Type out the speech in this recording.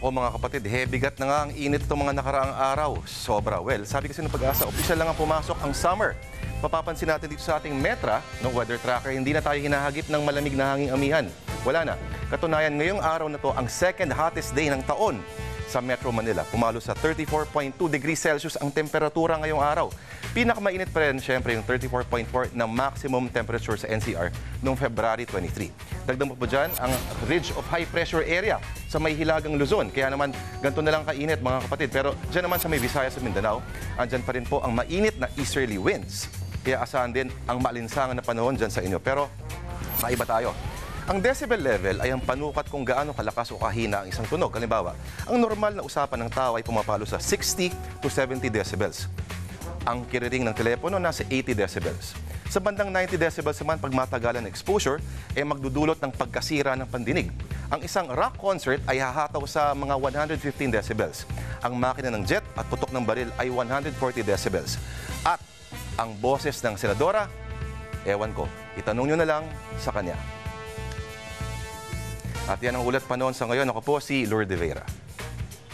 Nako mga kapatid, bigat na nga ang init itong mga nakaraang araw. Sobra. Well, sabi kasi ng Pag-asa, opisyal lang ang pumasok ang summer. Mapapansin natin dito sa ating Metra, no, weather tracker, hindi na tayo hinahagip ng malamig na hanging amihan. Wala na. Katunayan, ngayong araw na to ang second hottest day ng taon sa Metro Manila. Pumalo sa 34.2 degrees Celsius ang temperatura ngayong araw. Pinakamainit pa rin, syempre, yung 34.4 na maximum temperature sa NCR noong February 23. Dagdag mo po dyan ang ridge of high pressure area sa may hilagang Luzon. Kaya naman, ganito na lang kainit mga kapatid. Pero dyan naman sa may Visayas sa Mindanao, andyan pa rin po ang mainit na easterly winds. Kaya asahan din ang maalinsangan na panahon dyan sa inyo. Pero maiba tayo. Ang decibel level ay ang panukat kung gaano kalakas o kahina ang isang tunog. Halimbawa, ang normal na usapan ng tao ay pumapalo sa 60 to 70 decibels. Ang kiriring ng telepono nasa 80 decibels. Sa bandang 90 decibels naman, pag matagalan ng exposure, ay magdudulot ng pagkasira ng pandinig. Ang isang rock concert ay hahataw sa mga 115 decibels. Ang makina ng jet at putok ng baril ay 140 decibels. At ang boses ng senadora, ewan ko, itanong nyo na lang sa kanya. At yan ang ulat pa noon sa ngayon. Ako po si Lourdes Vera.